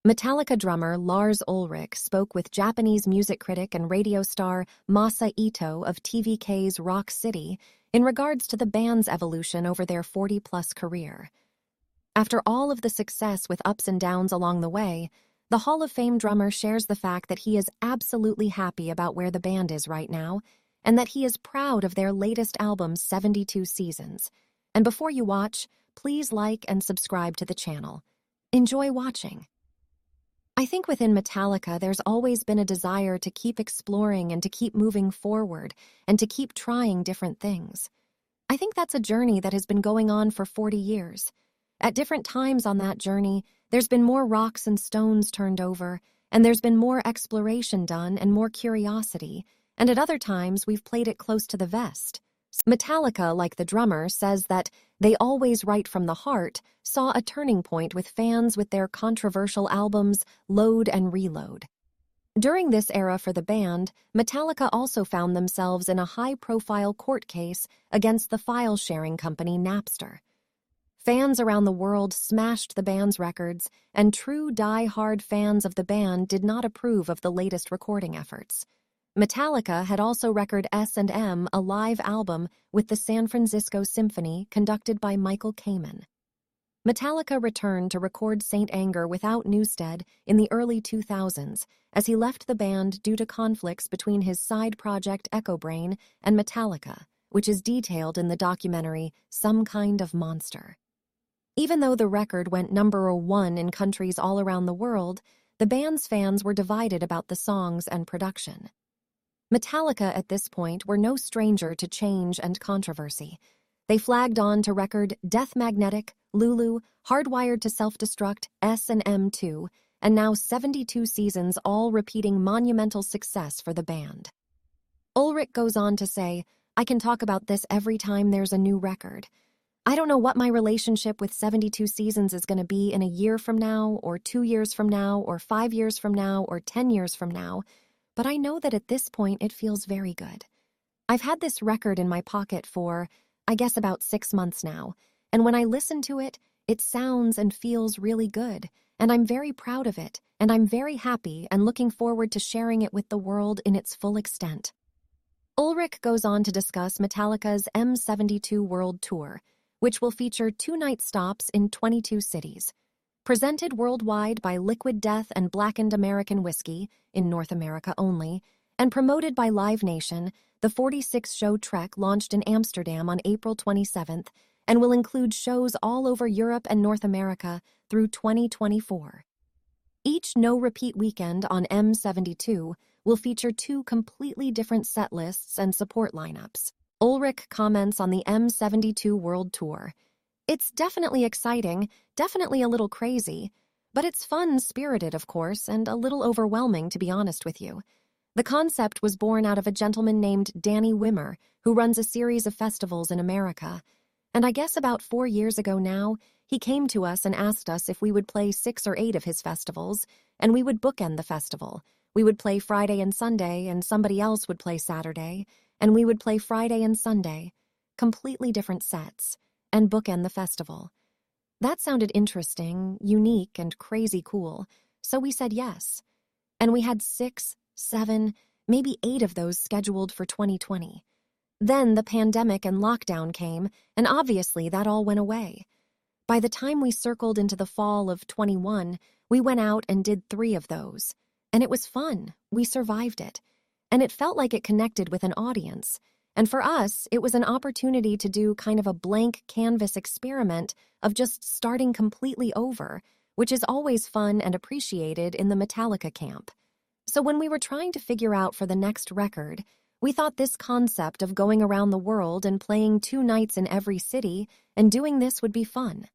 Metallica drummer Lars Ulrich spoke with Japanese music critic and radio star Masa Ito of TVK's Rock City in regards to the band's evolution over their 40-plus career. After all of the success with ups and downs along the way, the Hall of Fame drummer shares the fact that he is absolutely happy about where the band is right now and that he is proud of their latest album, 72 Seasons. And before you watch, please like and subscribe to the channel. Enjoy watching. I think within Metallica, there's always been a desire to keep exploring and to keep moving forward and to keep trying different things. I think that's a journey that has been going on for 40 years. At different times on that journey, there's been more rocks and stones turned over, and there's been more exploration done and more curiosity, and at other times we've played it close to the vest. Metallica, like the drummer, says that they always write from the heart, saw a turning point with fans with their controversial albums Load and Reload. During this era for the band, Metallica also found themselves in a high-profile court case against the file-sharing company Napster. Fans around the world smashed the band's records, and true die-hard fans of the band did not approve of the latest recording efforts. Metallica had also recorded S&M, a live album with the San Francisco Symphony conducted by Michael Kamen. Metallica returned to record Saint Anger without Newsted in the early 2000s as he left the band due to conflicts between his side project Echo Brain and Metallica, which is detailed in the documentary Some Kind of Monster. Even though the record went #1 in countries all around the world, the band's fans were divided about the songs and production. Metallica at this point were no stranger to change and controversy. They flagged on to record Death Magnetic, Lulu, Hardwired to Self-Destruct, S&M 2, and now 72 Seasons, all repeating monumental success for the band. Ulrich goes on to say, "I can talk about this every time there's a new record. I don't know what my relationship with 72 Seasons is going to be in a year from now, or 2 years from now, or 5 years from now, or 10 years from now, but I know that at this point it feels very good. I've had this record in my pocket for, I guess, about 6 months now, and when I listen to it, it sounds and feels really good, and I'm very proud of it, and I'm very happy and looking forward to sharing it with the world in its full extent." Ulrich goes on to discuss Metallica's M72 World Tour, which will feature 2-night stops in 22 cities. Presented worldwide by Liquid Death and Blackened American Whiskey, in North America only, and promoted by Live Nation, the 46-show trek launched in Amsterdam on April 27th and will include shows all over Europe and North America through 2024. Each no-repeat weekend on M72 will feature 2 completely different set lists and support lineups. Ulrich comments on the M72 World Tour. "It's definitely exciting, definitely a little crazy, but it's fun-spirited, of course, and a little overwhelming, to be honest with you. The concept was born out of a gentleman named Danny Wimmer, who runs a series of festivals in America. And I guess about 4 years ago now, he came to us and asked us if we would play 6 or 8 of his festivals, and we would bookend the festival. We would play Friday and Sunday, and somebody else would play Saturday, and we would play Friday and Sunday, completely different sets, and bookend the festival. That sounded interesting, unique, and crazy cool, so we said yes. And we had 6, 7, maybe 8 of those scheduled for 2020. Then the pandemic and lockdown came, and obviously that all went away. By the time we circled into the fall of 21, we went out and did 3 of those. And it was fun. We survived it. And it felt like it connected with an audience. And for us, it was an opportunity to do kind of a blank canvas experiment of just starting completely over, which is always fun and appreciated in the Metallica camp. So when we were trying to figure out for the next record, we thought this concept of going around the world and playing 2 nights in every city and doing this would be fun."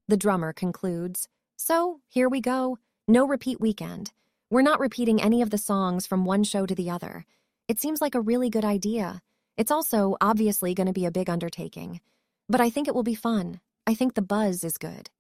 The drummer concludes, "So, here we go. No repeat weekend. We're not repeating any of the songs from one show to the other. It seems like a really good idea. It's also obviously going to be a big undertaking. But I think it will be fun. I think the buzz is good."